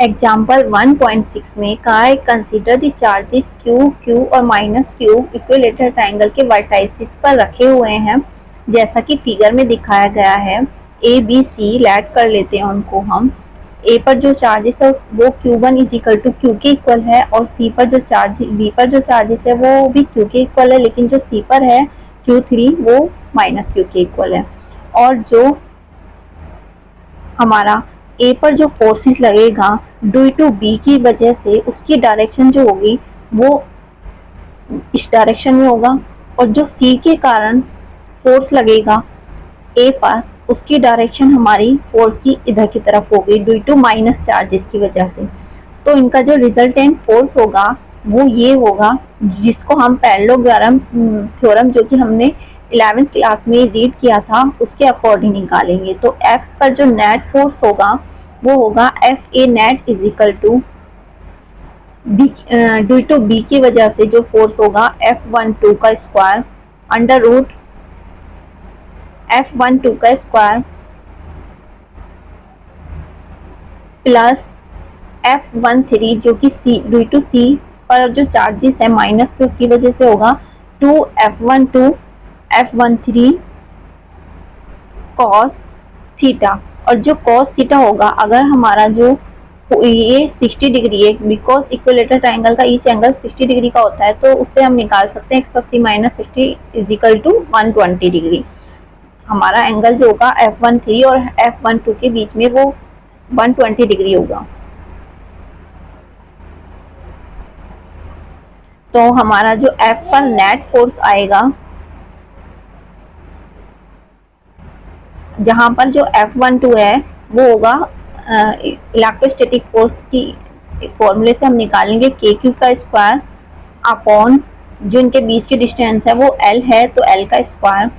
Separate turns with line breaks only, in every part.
Example 1.6 में कहा है consider the charges Q, Q और माइनस Q इक्विलेटरल ट्रायंगल के वर्टाइसिस पर रखे हुए हैं जैसा कि फिगर में दिखाया गया है। A, B, C लेट कर लेते हैं उनको हम। A पर जो चार्जेस है वो Q1 is equal to Q के इक्वल है और B पर जो चार्जेस है वो भी Q के इक्वल है, लेकिन जो C पर है Q3 वो माइनस Q के इक्वल है। और जो हमारा ए पर जो फोर्सेस लगेगा ड्यू टू बी की वजह से उसकी डायरेक्शन जो होगी वो इस डायरेक्शन में होगा, और जो सी के कारण फोर्स लगेगा ए पर उसकी डायरेक्शन हमारी फोर्स की इधर की तरफ होगी ड्यू टू माइनस चार्जेस की वजह से। तो इनका जो रिजल्टेंट फोर्स होगा वो ये होगा, जिसको हम पैरेललोग्राम थ्योरम जो कि हमने 11th क्लास में रीड किया था उसके अकॉर्डिंग निकालेंगे। तो F पर जो नेट फोर्स होगा वो होगा F A net is equal to due to B की वजह से जो फोर्स होगा F12 का स्क्वायर अंडर रूट F12 का स्क्वायर प्लस F13 जो कि सी ड्यू टू सी पर जो चार्जेस है माइनस तो उसकी वजह से होगा 2F12 F13 कॉस थीटा। और जो कॉस थीटा होगा अगर हमारा जो ये 60 डिग्री है, बिकॉज इक्विलेटरल ट्रायंगल का ईच एंगल 60 डिग्री का होता है, तो उससे हम निकाल सकते हैं 180 minus 60 is equal to 120 degree. हमारा एंगल जो होगा F13 और F12 के बीच में वो 120 डिग्री होगा। तो हमारा जो F पर नेट फोर्स आएगा, जहां पर जो F12 है वो होगा इलेक्ट्रोस्टैटिक फोर्स की फॉर्मूले से हम निकालेंगे KQ का स्क्वायर अपॉन जो इनके बीच की डिस्टेंस है वो L है तो L का स्क्वायर।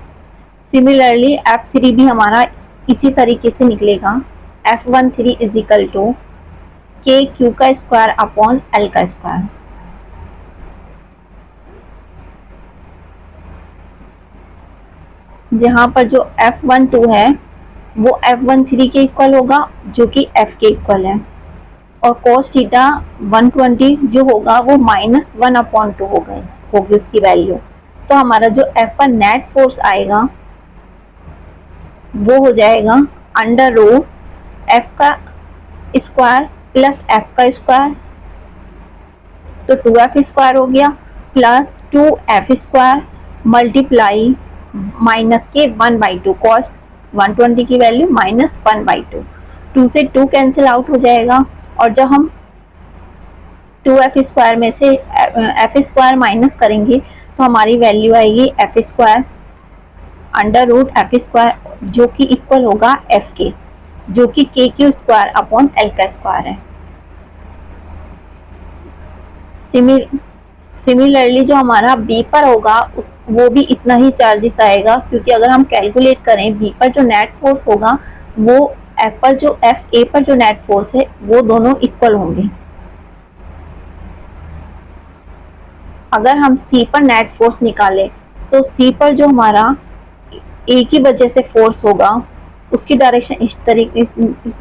सिमिलरली F3 भी हमारा इसी तरीके से निकलेगा, F13 is equal to KQ का स्क्वायर अपॉन L का स्क्वायर। जहां पर जो F12 है वो F13 के इक्वल होगा जो कि F के इक्वल है, और cos थीटा 120 जो होगा वो -1/2 होगी उसकी वैल्यू। तो हमारा जो F पर नेट फोर्स आएगा वो हो जाएगा अंडर रूट F का स्क्वायर प्लस F का स्क्वायर, तो 2F स्क्वायर हो गया plus 2F square multiply minus के 1/2 कॉस 120 की वैल्यू -1/2। 2 से 2 कैंसिल आउट हो जाएगा, और जब हम 2F स्क्वायर में से F स्क्वायर माइनस करेंगे तो हमारी वैल्यू आएगी F square under root F square जो कि इक्वल होगा F के, जो कि KQ स्क्वायर अपॉन L का स्क्वायर है। सिमिलरली जो हमारा B पर होगा वो भी इतना ही चार्जेस आएगा, क्योंकि अगर हम कैलकुलेट करें B पर जो नेट फोर्स होगा वो F A पर जो नेट फोर्स है वो दोनों इक्वल होंगे। अगर हम C पर नेट फोर्स निकालें तो C पर जो हमारा A की वजह से फोर्स होगा उसकी डायरेक्शन इस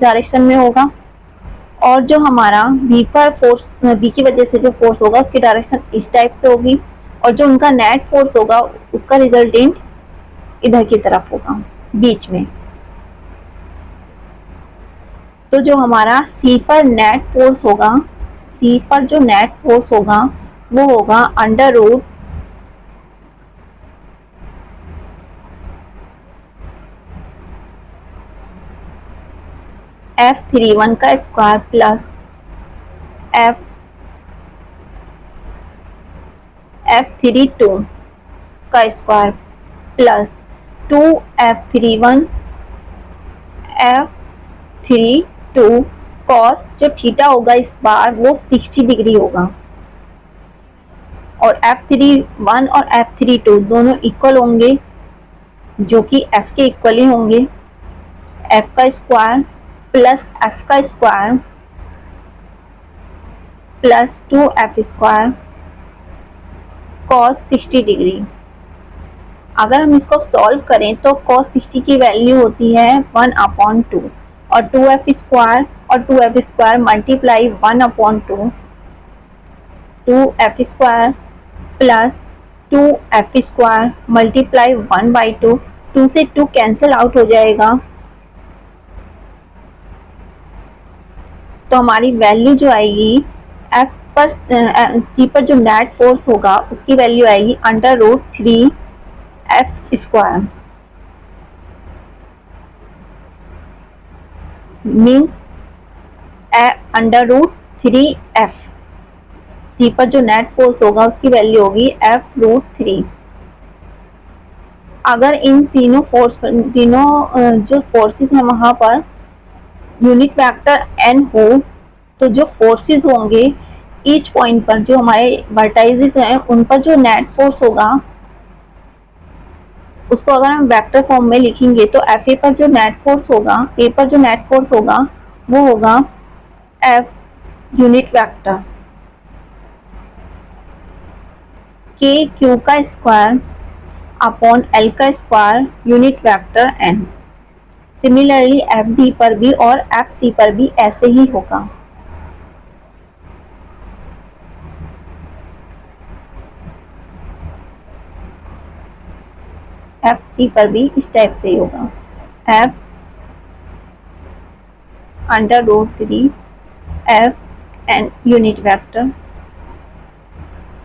डायरेक्शन में होगा, और जो हमारा B पर फोर्स B की वजह से जो फोर्स होगा उसकी डायरेक्शन इस टाइप से होगी, और जो उनका नेट फोर्स होगा उसका रिजल्टेंट इधर की तरफ होगा बीच में। तो जो हमारा C पर नेट फोर्स होगा, C पर जो नेट फोर्स होगा वो होगा अंडर रूट F31 का स्क्वायर प्लस F32 का square plus 2F31 F32 cos जो थीटा होगा इस बार वो 60 डिग्री होगा, और F31 और F32 दोनों इक्वल होंगे जो कि F के इक्वल ही होंगे। F का स्क्वायर प्लस F का square plus 2F square cos 60 degree. अगर हम इसको सॉल्व करें तो cos 60 की वैल्यू होती है 1/2 और 2F स्क्वायर और 2f square multiply 1/2 2f square plus 2f square multiply 1/2, 2 से 2 कैंसिल आउट हो जाएगा, तो हमारी वैल्यू जो आएगी एफ पर सी पर जो नेट फोर्स होगा उसकी वैल्यू आएगी √3f स्क्वायर, मीन्स √3f। सी पर जो नेट फोर्स होगा उसकी वैल्यू होगी f√3। अगर इन तीनों जो फोर्सेस हैं वहां पर यूनिट वेक्टर n हो, तो जो फोर्सेस होंगे ईच पॉइंट पर, जो हमारे वर्टाइजेस हैं उन पर जो नेट फोर्स होगा उसको अगर हम वेक्टर फॉर्म में लिखेंगे तो एफ ए पर जो नेट फोर्स होगा, ए पर जो नेट फोर्स होगा वो होगा F unit vector K Q का स्क्वायर अपॉन एल का square unit vector N. Similarly F B पर भी और एफ सी पर भी ऐसे ही होगा। एफ सी पर भी इस टाइप से ही होगा, F √3 F N unit vector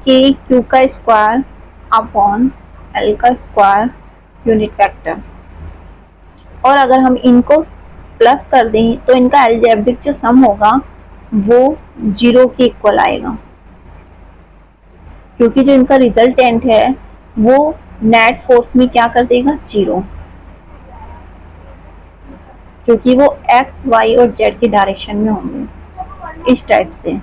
K Q का स्क्वायर अपॉन एल का स्क्वायर यूनिट वेक्टर। और अगर हम इनको प्लस कर दें तो इनका अलजेब्रिक जो सम होगा वो 0 के इक्वल आएगा, क्योंकि जो इनका रिजल्टेंट है वो नेट फोर्स में क्या कर देगा 0, क्योंकि वो x, y और z के डायरेक्शन में होंगे इस टाइप से।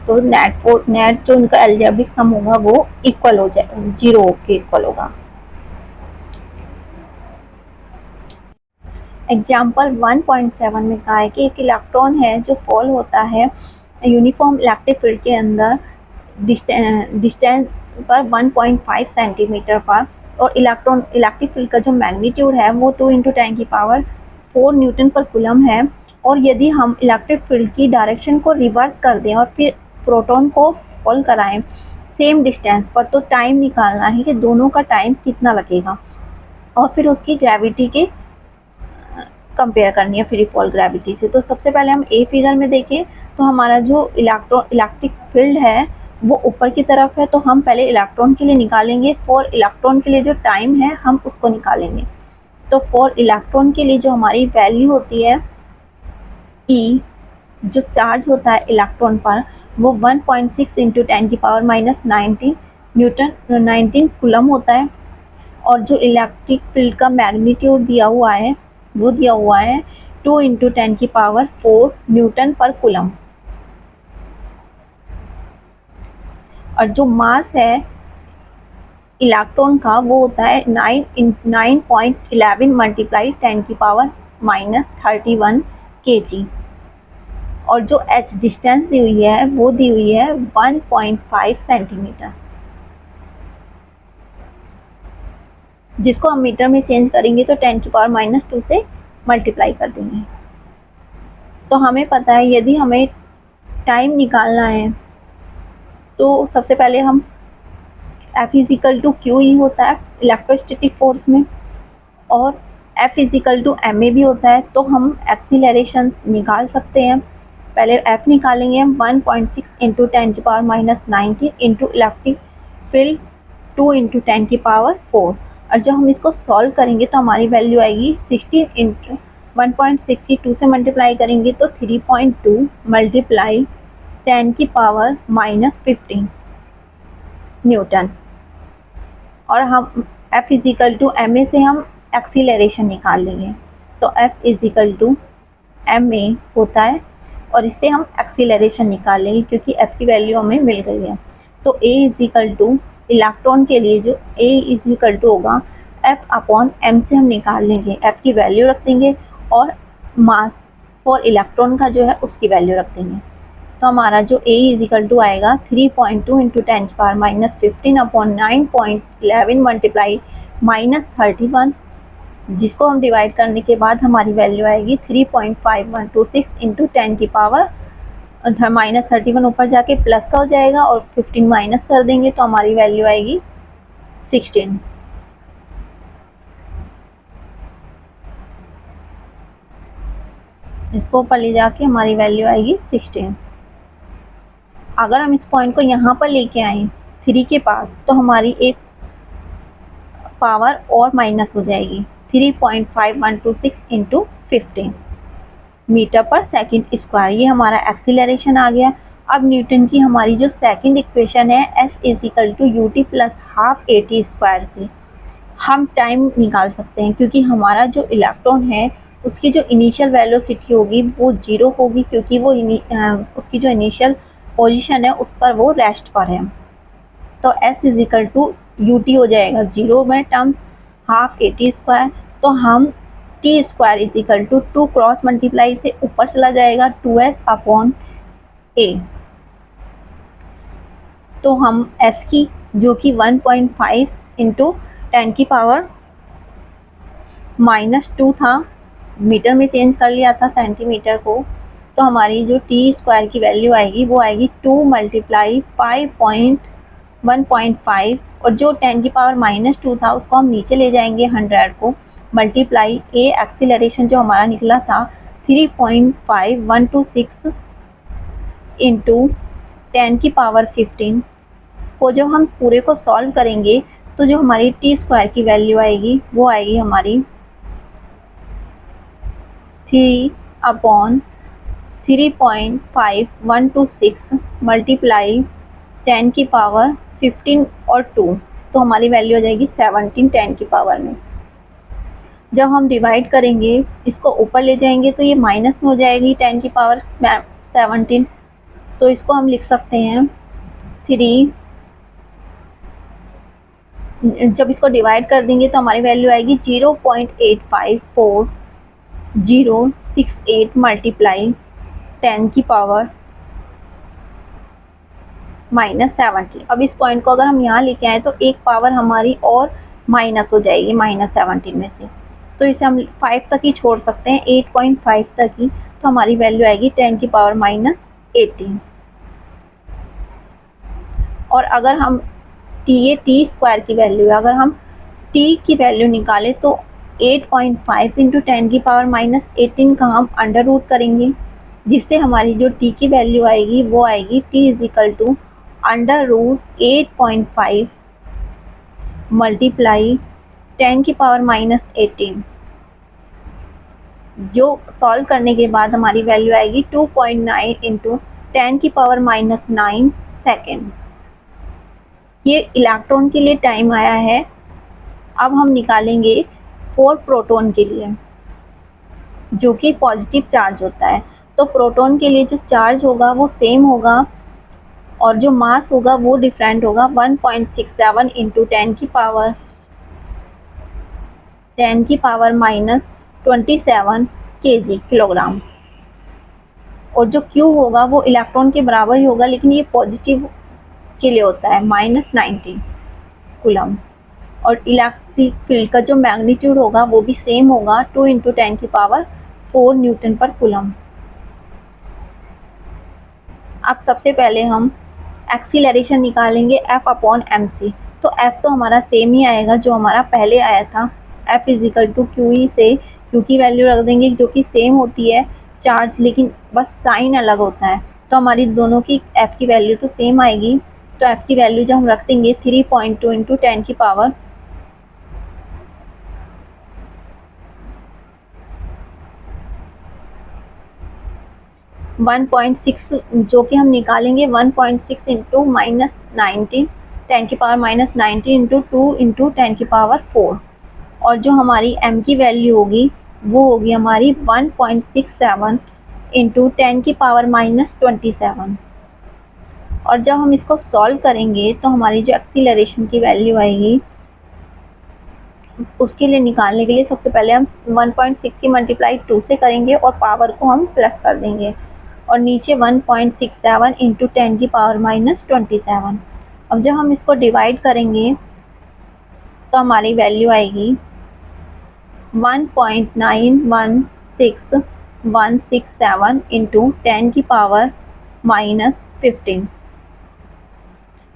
तो नेट जो उनका अलजेब्रिक सम होगा वो इक्वल हो जाए 0 के इक्वल होगा। एग्जाम्पल 1.7 में कहा है कि एक इलेक्ट्रॉन है जो फॉल होता है यूनिफॉर्म इलेक्ट्रिक फील्ड के अंदर डिस्टेंस पर 1.5 सेंटीमीटर पर, और इलेक्ट्रिक फील्ड का जो मैग्नीट्यूड है वो 2 × 10⁴ न्यूटन पर कूलम है। और यदि हम इलेक्ट्रिक फील्ड की डायरेक्शन को रिवर्स कर दें और फिर प्रोटॉन को फॉल कराएं सेम डिस्टेंस पर, तो टाइम निकालना है कि दोनों का टाइम कितना लगेगा और फिर उसकी ग्रेविटी के कंपेयर करनी है फ्री फॉल ग्रेविटी से। तो सबसे पहले हम ए फिगर में देखें तो हमारा जो इलेक्ट्रिक फील्ड है वो ऊपर की तरफ है, तो हम पहले इलेक्ट्रॉन के लिए निकालेंगे। फॉर इलेक्ट्रॉन के लिए जो टाइम है हम उसको निकालेंगे। तो फॉर इलेक्ट्रॉन के लिए जो हमारी वैल्यू होती है ई, जो चार्ज होता है इलेक्ट्रॉन पर वो 1.6 × 10⁻⁻19 न्यूटन 19 कूलम होता है। और जो इलेक्ट्रिक फील्ड का मैग्नीट्यूड दिया हुआ है वो दिया हुआ है 2 × 10⁴ न्यूटन पर कूलम। और जो मास है इलेक्ट्रॉन का वो होता है 9.11 × 10⁻31 kg। और जो h डिस्टेंस दी हुई है वो दी हुई है 1.5 सेंटीमीटर, जिसको हम मीटर में चेंज करेंगे तो 10⁻⁻2 से मल्टीप्लाई कर देंगे। तो हमें पता है यदि हमें टाइम निकालना है तो सबसे पहले हम F = QE होता है इलेक्ट्रोस्टैटिक फोर्स में, और F = ma भी होता है। तो हम एक्सीलरेशन निकाल सकते हैं। पहले F निकालेंगे हम 1.6 × 10⁻⁻19 इंटू इलेक्ट्रिक फील्ड 2 × 10⁴। और जब हम इसको सॉल्व करेंगे तो हमारी वैल्यू आएगी 16 × 1.62 से मल्टीप्लाई करेंगे तो 3.2 मल्टीप्लाई 10⁻⁻15 न्यूटन। और हम F = ma से हम एक्सीलरेशन निकाल लेंगे। तो F = ma होता है और इससे हम एक्सीलरेशन निकाल लेंगे क्योंकि F की वैल्यू हमें मिल गई है। तो A = इलेक्ट्रॉन के लिए जो A = होगा F/m से हम निकाल लेंगे, F की वैल्यू रख देंगे और मास फॉर इलेक्ट्रॉन का जो है उसकी वैल्यू रख देंगे। तो हमारा जो A = आएगा 3.2 × 10⁻⁻15 अपॉन 9.11 मल्टीप्लाई -31 जिसको हम डिवाइड करने के बाद हमारी वैल्यू आएगी 3.5126 इंटू 10 की पावर -31 ऊपर जाके प्लस का हो जाएगा और 15 माइनस कर देंगे तो हमारी वैल्यू आएगी 16। इसको ऊपर ले जाके हमारी वैल्यू आएगी 16। अगर हम इस पॉइंट को यहाँ पर लेके आए 3 के पास तो हमारी एक पावर और माइनस हो जाएगी 3.5126 इंटू 15 मीटर पर सेकंड स्क्वायर। ये हमारा एक्सीलरेशन आ गया। अब न्यूटन की हमारी जो सेकंड इक्वेशन है S is equal to U T plus half A T square से हम टाइम निकाल सकते हैं, क्योंकि हमारा जो इलेक्ट्रॉन है उसकी जो इनिशियल वेलोसिटी होगी वो 0 होगी, क्योंकि वो उसकी जो इनिशियल पोजीशन है उस पर वो रेस्ट पर है। तो S is equal to U T हो जाएगा 0 में terms half A T square. तो हम T square is equal to 2 cross multiply से ऊपर चला जाएगा 2s अपॉन ए। तो हम s की जो कि 1.5 इंटू 10 की पावर -2 था, मीटर में चेंज कर लिया था सेंटीमीटर को, तो हमारी जो टी स्क्वायर की वैल्यू आएगी वो आएगी 2 मल्टीप्लाई 1.5 और जो 10 की पावर -2 था उसको हम नीचे ले जाएंगे 100 को, मल्टीप्लाई ए एक्सीलरेशन जो हमारा निकला था 3.5126 इंटू 10 की पावर 15 को जब हम पूरे को सॉल्व करेंगे तो जो हमारी टी स्क्वायर की वैल्यू आएगी वो आएगी हमारी 3/3.5126 मल्टीप्लाई 10 की पावर 15 और 2, तो हमारी वैल्यू हो जाएगी 17 10 की पावर में। जब हम डिवाइड करेंगे इसको ऊपर ले जाएंगे तो ये माइनस में हो जाएगी 10 की पावर 17, तो इसको हम लिख सकते हैं 3। जब इसको डिवाइड कर देंगे तो हमारी वैल्यू आएगी 0.854068 मल्टीप्लाई 10 की पावर -17। अब इस पॉइंट को अगर हम यहाँ लेके आए तो एक पावर हमारी और माइनस हो जाएगी -17 में से, तो इसे हम 5 तक ही छोड़ सकते हैं, 8.5 तक ही, तो हमारी वैल्यू आएगी 10 की पावर -18। और अगर हम ये टी स्क्वायर की वैल्यू है, अगर हम टी की वैल्यू निकालें तो 8.5 इंटू 10 की पावर -18 का हम अंडर रूट करेंगे, जिससे हमारी जो टी की वैल्यू आएगी वो आएगी T is equal to under root 8.5 multiply 10 की पावर -18, जो सॉल्व करने के बाद हमारी वैल्यू आएगी 2.9 इंटू 10 की पावर -9 सेकेंड। ये इलेक्ट्रॉन के लिए टाइम आया है। अब हम निकालेंगे 4 प्रोटॉन के लिए, जो कि पॉजिटिव चार्ज होता है। तो प्रोटॉन के लिए जो चार्ज होगा वो सेम होगा और जो मास होगा वो डिफरेंट होगा, 1.67 इंटू 10 की पावर -27 kg किलोग्राम। और जो Q होगा वो इलेक्ट्रॉन के बराबर ही होगा, लेकिन ये पॉजिटिव के लिए होता है, -90 कूलम। और इलेक्ट्रिक फील्ड का जो मैग्नीट्यूड होगा वो भी सेम होगा, 2 इंटू 10 की पावर 4 न्यूटन पर कूलम। अब सबसे पहले हम एक्सीलरेशन निकालेंगे F अपॉन mc। तो F तो हमारा सेम ही आएगा जो हमारा पहले आया था, F इजिकल टू QE से Q की वैल्यू रख देंगे जो कि सेम होती है चार्ज, लेकिन बस साइन अलग होता है। तो हमारी दोनों की F की वैल्यू तो सेम आएगी, तो F की वैल्यू जब हम रख देंगे 3.2 इंटू 10 की पावर 1.6, जो कि हम निकालेंगे 1.6 इंटू -19 10 की पावर -19 इंटू 2 इंटू 10 की पावर 4, और जो हमारी m की वैल्यू होगी वो होगी हमारी 1.67 इंटू 10 की पावर -27। और जब हम इसको सॉल्व करेंगे तो हमारी जो एक्सीलरेशन की वैल्यू आएगी उसके लिए निकालने के लिए सबसे पहले हम 1.6 की मल्टीप्लाई 2 से करेंगे और पावर को हम प्लस कर देंगे, और नीचे 1.67 इंटू 10 की पावर -27। अब जब हम इसको डिवाइड करेंगे तो हमारी वैल्यू आएगी 1.916167 इंटू 10⁻⁻15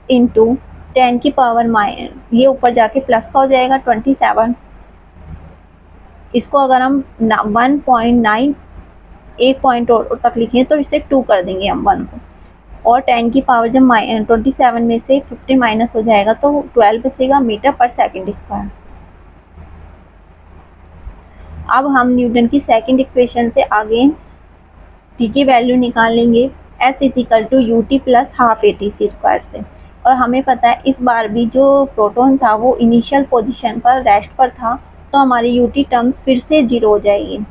इंटू 10⁻, ये ऊपर जाके प्लस का हो जाएगा 27। इसको अगर हम 1.9 एक पॉइंट और तक लिखें तो इसे 2 कर देंगे हम 1 को, और 10 की पावर जब 27 में से 15 माइनस हो जाएगा तो 12 बचेगा मीटर पर सेकंड स्क्वायर। अब हम न्यूटन की सेकंड इक्वेशन से आगे टी की वैल्यू निकाल लेंगे, S is equal to U T plus half A T C square से। और हमें पता है इस बार भी जो प्रोटॉन था वो इनिशियल पोजीशन पर रेस्ट पर था, तो हमारी यू टी टर्म्स फिर से 0 हो जाएगी।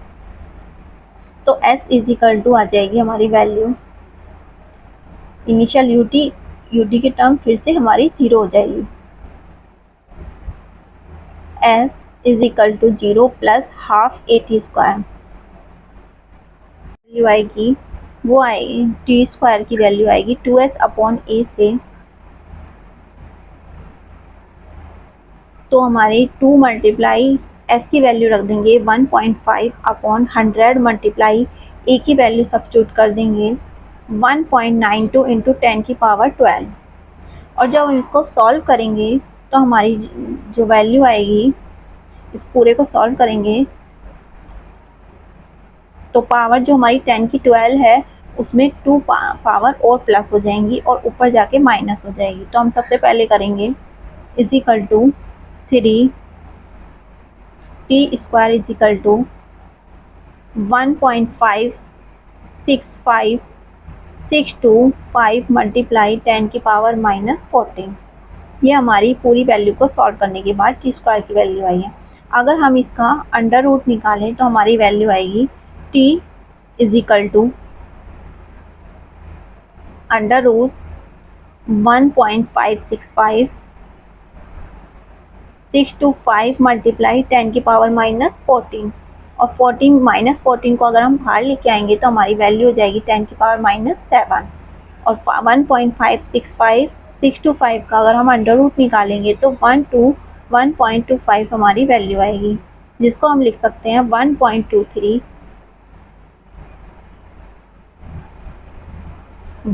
तो एस इज इक्वल टू आ जाएगी हमारी वैल्यू, इनिशियल यू टी की टर्म फिर से हमारी 0 हो जाएगी। S is equal to 0 plus half A T square value आएगी, वो आएगी टी स्क्वायर की वैल्यू आएगी 2s अपॉन ए से। तो हमारी 2 मल्टीप्लाई एस की वैल्यू रख देंगे 1.5 अपॉन 100 मल्टीप्लाई ए की वैल्यू सब्स्टिट्यूट कर देंगे 1.92 इंटू 10⁻12। और जब हम इसको सॉल्व करेंगे तो हमारी जो वैल्यू आएगी, इस पूरे को सॉल्व करेंगे तो पावर जो हमारी 10⁻12 है उसमें 2 पावर और प्लस हो जाएंगी और ऊपर जाके माइनस हो जाएगी। तो हम सबसे पहले करेंगे is equal to 3 T square is equal to 1.565625 multiply 10⁻⁻14। ये हमारी पूरी वैल्यू को सॉल्व करने के बाद टी स्क्वायर की वैल्यू आई है। अगर हम इसका अंडर रूट निकालें तो हमारी वैल्यू आएगी T is equal to under root 1.565625 multiply 10⁻⁻14। और 14 को अगर हम बाहर लेके आएंगे तो हमारी वैल्यू हो जाएगी 10⁻⁻7। और 1.565625 का अगर हम अंडर रूट निकालेंगे तो 1.25 हमारी वैल्यू आएगी, जिसको हम लिख सकते हैं 1.23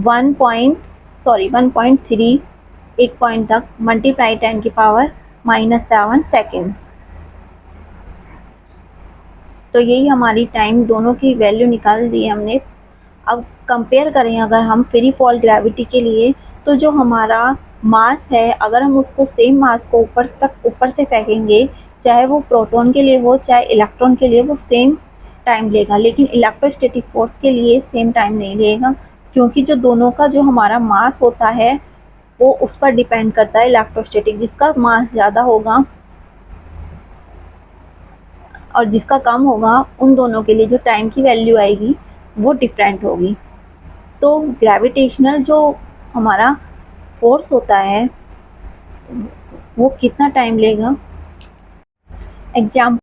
1.3 एक पॉइंट तक मल्टीप्लाई 10⁻⁻7 सेकेंड। तो यही हमारी टाइम दोनों की वैल्यू निकाल दी हमने। अब कंपेयर करें अगर हम फ्री फॉल ग्रेविटी के लिए, तो जो हमारा मास है अगर हम उसको सेम मास को ऊपर से फेंकेंगे, चाहे वो प्रोटॉन के लिए हो चाहे इलेक्ट्रॉन के लिए, वो सेम टाइम लेगा। लेकिन इलेक्ट्रोस्टैटिक फोर्स के लिए सेम टाइम नहीं लेगा, क्योंकि जो दोनों का जो हमारा मास होता है वो उस पर डिपेंड करता है। इलेक्ट्रोस्टैटिक जिसका मास ज़्यादा होगा और जिसका कम होगा, उन दोनों के लिए जो टाइम की वैल्यू आएगी वो डिफरेंट होगी। तो ग्रेविटेशनल जो हमारा फोर्स होता है वो कितना टाइम लेगा। एग्जाम्पल